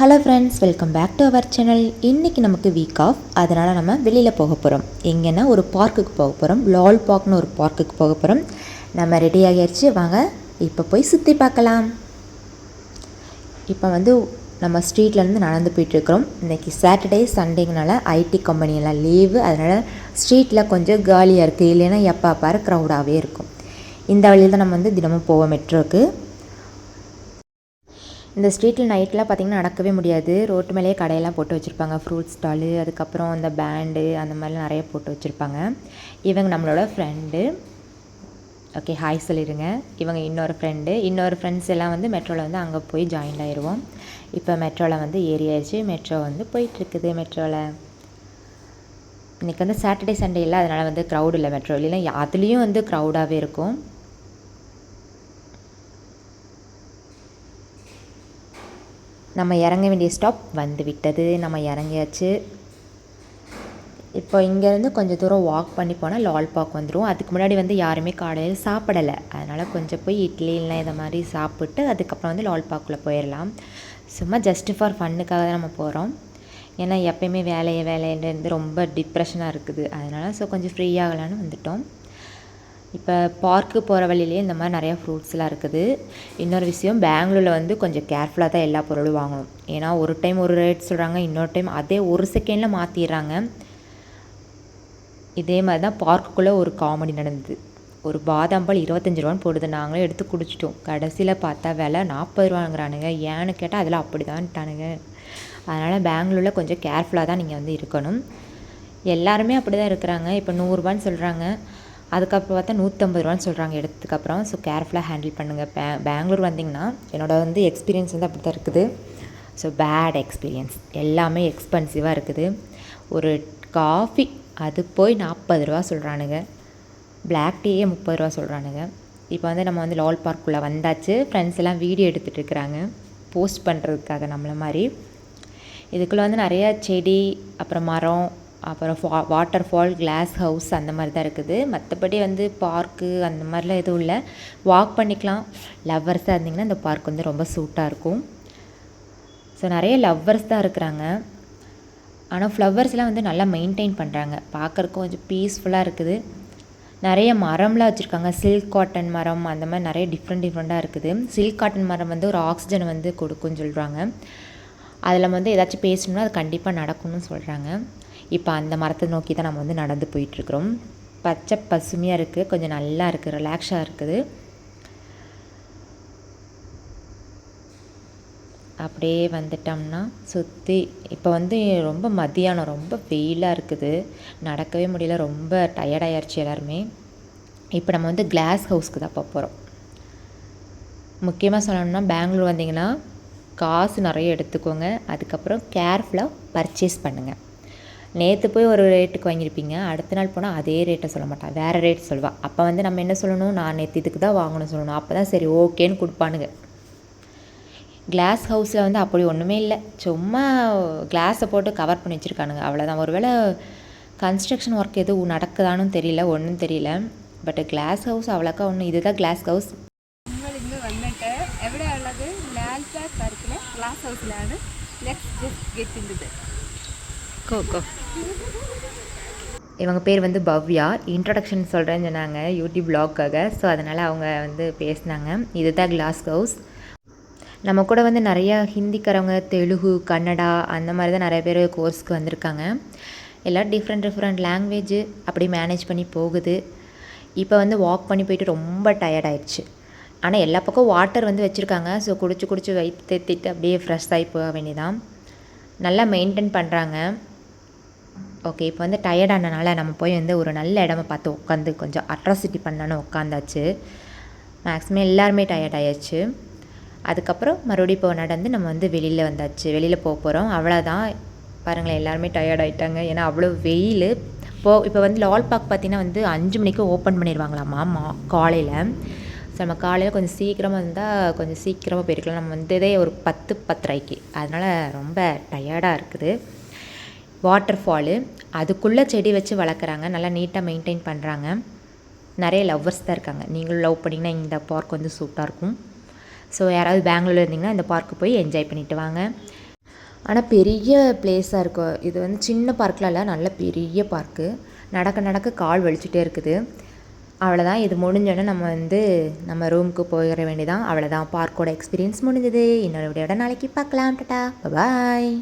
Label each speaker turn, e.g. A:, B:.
A: Hello friends, welcome back to our channel. இன்றைக்கி நமக்கு week of, அதனால் நம்ம வெளியில் போக போகிறோம். எங்கன்னா ஒரு பார்க்குக்கு போக போகிறோம். லால் பார்க்னு ஒரு பார்க்குக்கு போக போகிறோம். நம்ம ரெடி ஆகிடுச்சு, வாங்க இப்போ போய் சுற்றி பார்க்கலாம். இப்போ நம்ம ஸ்ட்ரீட்லேருந்து நடந்து போயிட்டுருக்குறோம். இன்றைக்கி சாட்டர்டே சண்டேங்கனால ஐடி கம்பெனியெல்லாம் லீவு, அதனால் ஸ்ட்ரீட்டில் கொஞ்சம் காலியாக இருக்குது. இல்லைன்னா எப்போ பாரு க்ரௌடாகவே இருக்கும். இந்த வழியில் தான் நம்ம தினமும் போவோம் மெட்ரோக்கு. இந்த ஸ்ட்ரீட்டில் நைட்லாம் பார்த்திங்கன்னா நடக்கவே முடியாது. ரோட்டு மேலேயே கடையெல்லாம் போட்டு வச்சுருப்பாங்க. ஃப்ரூட் ஸ்டாலு, அதுக்கப்புறம் அந்த பேண்டு அந்த மாதிரிலாம் நிறைய போட்டு வச்சுருப்பாங்க. இவங்க நம்மளோட ஃப்ரெண்டு. ஓகே, ஹாய் சொல்லிடுங்க. இவங்க இன்னொரு ஃப்ரெண்ட்ஸ் எல்லாம் மெட்ரோவில் அங்கே போய் ஜாயின் ஆயிடுவோம். இப்போ மெட்ரோவில் ஏறியாச்சு. மெட்ரோ போயிட்டுருக்குது. மெட்ரோவில் இன்றைக்கி சாட்டர்டே சண்டே இல்லை, அதனால் க்ரௌட் இல்லை. மெட்ரோ இல்லைன்னா அதுலேயும் க்ரௌடாகவே இருக்கும். நம்ம இறங்க வேண்டிய ஸ்டாப் விட்டது. நம்ம இறங்கியாச்சு. இப்போ இங்கேருந்து கொஞ்சம் தூரம் வாக் பண்ணி போனால் லால் பார்க் வந்துடும். அதுக்கு முன்னாடி யாருமே காலையில் சாப்பிடலை, அதனால் கொஞ்சம் போய் இட்லி இல்லை இதை மாதிரி சாப்பிட்டு அதுக்கப்புறம் லால் பார்க்குள்ளே போயிடலாம். சும்மா ஜஸ்ட்டு ஃபார் ஃபன்னுக்காக தான் நம்ம போகிறோம். ஏன்னா எப்போயுமே வேலையிலேருந்து ரொம்ப டிப்ரெஷனாக இருக்குது, அதனால் கொஞ்சம் ஃப்ரீயாகலான்னு வந்துட்டோம். இப்போ பார்க்கு போகிற வழியிலே இந்த மாதிரி நிறையா ஃப்ரூட்ஸ்லாம் இருக்குது. இன்னொரு விஷயம், பெங்களூரில் கொஞ்சம் கேர்ஃபுல்லாக தான் எல்லா பொருளும் வாங்கணும். ஏன்னா ஒரு டைம் ஒரு ரேட் சொல்கிறாங்க, இன்னொரு டைம் அதே ஒரு செகண்டில் மாற்றிடுறாங்க. இதே மாதிரி தான் பார்க்குள்ளே ஒரு காமெடி நடந்தது. ஒரு பாதாம் பால் 25 ரூபான்னு போடுது. நாங்களே எடுத்து குடிச்சிட்டோம். கடைசியில் பார்த்தா விலை 40 ரூபாங்கிறானுங்க. ஏன்னு கேட்டால் அதில் அப்படி தான்ட்டானுங்க. அதனால் பெங்களூரில் கொஞ்சம் கேர்ஃபுல்லாக தான் நீங்கள் இருக்கணும். எல்லாருமே அப்படி தான் இருக்கிறாங்க. இப்போ 100 ரூபான்னு சொல்கிறாங்க, அதுக்கப்புறம் பார்த்தா 150 ரூபான்னு சொல்கிறாங்க எடுத்ததுக்கப்புறம். ஸோ கேர்ஃபுல்லாக ஹேண்டில் பண்ணுங்கள். பெங்களூர் வந்திங்கன்னா என்னோடய எக்ஸ்பீரியன்ஸ் அப்படி தான் இருக்குது. So bad experience. எல்லாமே எக்ஸ்பென்சிவாக இருக்குது. ஒரு காஃபி அது போய் 40 ரூபா சொல்கிறானுங்க. பிளாக் டீயே 30 ரூபா சொல்கிறானுங்க. இப்போ நம்ம லால் பார்க்குள்ளே வந்தாச்சு. ஃப்ரெண்ட்ஸ் எல்லாம் வீடியோ எடுத்துகிட்டு இருக்கிறாங்க, போஸ்ட் பண்ணுறதுக்காக நம்மளை மாதிரி. இதுக்குள்ளே நிறையா செடி, அப்புறம் மரம், அப்புறம் வாட்டர் ஃபால், கிளாஸ் ஹவுஸ் அந்த மாதிரி தான் இருக்குது. மற்றபடி பார்க்கு அந்த மாதிரிலாம் எதுவும் இல்லை. வாக் பண்ணிக்கலாம். லவ்வர்ஸாக இருந்திங்கன்னா இந்த பார்க் ரொம்ப சூட்டாக இருக்கும். ஸோ நிறைய லவ்வர்ஸ் தான் இருக்கிறாங்க. ஆனால் ஃப்ளவர்ஸ்லாம் நல்லா மெயின்டைன் பண்ணுறாங்க. பார்க்குறக்கு கொஞ்சம் பீஸ்ஃபுல்லாக இருக்குது. நிறைய மரம்லாம் வச்சுருக்காங்க. சில்க் காட்டன் மரம் அந்த மாதிரி நிறைய டிஃப்ரெண்ட்டாக இருக்குது. சில்க் காட்டன் மரம் ஒரு ஆக்சிஜன் கொடுக்குன்னு சொல்கிறாங்க. அதில் ஏதாச்சும் பேசணும்னா அது கண்டிப்பாக நடக்கும்னு சொல்கிறாங்க. இப்போ அந்த மரத்தை நோக்கி தான் நம்ம நடந்து போயிட்டுருக்குறோம். பச்சை பசுமையாக இருக்குது, கொஞ்சம் நல்லா இருக்குது, ரிலாக்ஸாக இருக்குது. அப்படியே வந்துட்டோம்னா சுற்றி இப்போ ரொம்ப மதியானம், ரொம்ப வெயிலாக இருக்குது, நடக்கவே முடியல, ரொம்ப டயர்டாகிடுச்சு எல்லாருமே. இப்போ நம்ம கிளாஸ் ஹவுஸ்க்கு தான் போகிறோம். முக்கியமாக சொல்லணும்னா பெங்களூர் வந்திங்கன்னா காசு நிறைய எடுத்துக்கோங்க. அதுக்கப்புறம் கேர்ஃபுல்லாக பர்ச்சேஸ் பண்ணுங்கள். நேற்று போய் ஒரு ரேட்டுக்கு வாங்கியிருப்பீங்க, அடுத்த நாள் போனால் அதே ரேட்டை சொல்ல மாட்டான், வேறு ரேட் சொல்லுவாள். அப்போ நம்ம என்ன சொல்லணும், நான் நேற்று இதுக்கு தான் வாங்கணும்னு சொல்லணும். அப்போ தான் சரி ஓகேன்னு கொடுப்பானுங்க. கிளாஸ் ஹவுஸில் அப்படி ஒன்றுமே இல்லை. சும்மா கிளாஸை போட்டு கவர் பண்ணி வச்சுருக்கானுங்க, அவ்வளோதான். ஒருவேளை கன்ஸ்ட்ரக்ஷன் ஒர்க் எதுவும் நடக்குதான்னு தெரியல, ஒன்றும் தெரியல. பட் கிளாஸ் ஹவுஸ் அவ்வளோக்கா ஒன்றும். இதுதான் கிளாஸ் ஹவுஸ்.
B: വന്നിട്ട് എവിടെയുള്ളത്? ലാൽ ബാഗ് പാർക്കിലെ ഗ്ലാസ് ഹൗസിലാണ്. ലെറ്റ്സ് ജസ്റ്റ് ഗെറ്റ് ഇൻടു
A: கோ இவங்க பேர் பவ்யா. இன்ட்ரடக்ஷன் சொல்கிறேன்னு சொன்னாங்க யூடியூப் வ்ளாக்காக. ஸோ அதனால் அவங்க பேசினாங்க. இதுதான் கிளாஸ் ஹவுஸ். நம்ம கூட நிறையா ஹிந்திக்காரவங்க, தெலுங்கு, கன்னடா அந்த மாதிரி தான் நிறைய பேர் கோர்ஸ்க்கு வந்திருக்காங்க. எல்லாம் டிஃப்ரெண்ட் லாங்குவேஜ் அப்படி மேனேஜ் பண்ணி போகுது. இப்போ வாக் பண்ணி போயிட்டு ரொம்ப டயர்ட் ஆயிடுச்சு. ஆனால் எல்லா பக்கம் வாட்டர் வச்சுருக்காங்க. ஸோ குடிச்சு வயிற்று தேத்திட்டு அப்படியே ஃப்ரெஷ் ஆகி போக வேண்டியதான். நல்லா மெயின்டைன் பண்ணுறாங்க. ஓகே, இப்போ டயர்டானனால நம்ம போய் ஒரு நல்ல இடமா பார்த்து உட்காந்து கொஞ்சம் அட்ராசிட்டி பண்ணலான்னு உட்காந்தாச்சு. மேக்ஸிமம் எல்லாருமே டயர்ட் ஆயாச்சு. அதுக்கப்புறம் மறுபடியும் இப்போ நடந்து நம்ம வெளியில் வந்தாச்சு. வெளியில் போக போகிறோம், அவ்வளோதான். பாருங்களேன், எல்லாருமே டயர்ட் ஆகிட்டாங்க. ஏன்னா அவ்வளோ வெயில். இப்போ லால் பார்க் பார்த்திங்கன்னா 5 மணிக்கு ஓப்பன் பண்ணிடுவாங்களாம்மா காலையில். ஸோ நம்ம காலையில் கொஞ்சம் சீக்கிரமாக இருந்தால் கொஞ்சம் சீக்கிரமாக போயிருக்கலாம். நம்ம வந்ததே ஒரு 10-10:30க்கு, அதனால் ரொம்ப டயர்டாக இருக்குது. வாட்டர் ஃபாலு, அதுக்குள்ளே செடி வச்சு வளர்க்குறாங்க, நல்லா நீட்டாக மெயின்டைன் பண்ணுறாங்க. நிறைய லவ்வர்ஸ் தான் இருக்காங்க. நீங்களும் லவ் பண்ணிங்கன்னா இந்த பார்க் சூட்டாக இருக்கும். ஸோ யாராவது பெங்களூரில் இருந்தீங்கன்னா இந்த பார்க்கு போய் என்ஜாய் பண்ணிவிட்டு வாங்க. ஆனால் பெரிய பிளேஸாக இருக்கும். இது வந்து சின்ன பார்க்கில் இல்லை, நல்ல பெரிய பார்க்கு. நடக்க நடக்க கால் வலிச்சுட்டே இருக்குது. அவ்வளோதான், இது முடிஞ்சோடனே நம்ம வந்து நம்ம ரூமுக்கு போயிட வேண்டியதான். அவ்வளோதான், பார்க்கோட எக்ஸ்பீரியன்ஸ் முடிஞ்சது. இன்னொரு வீடியோட நாளைக்கு பார்க்கலாம். டாடா, பாய்.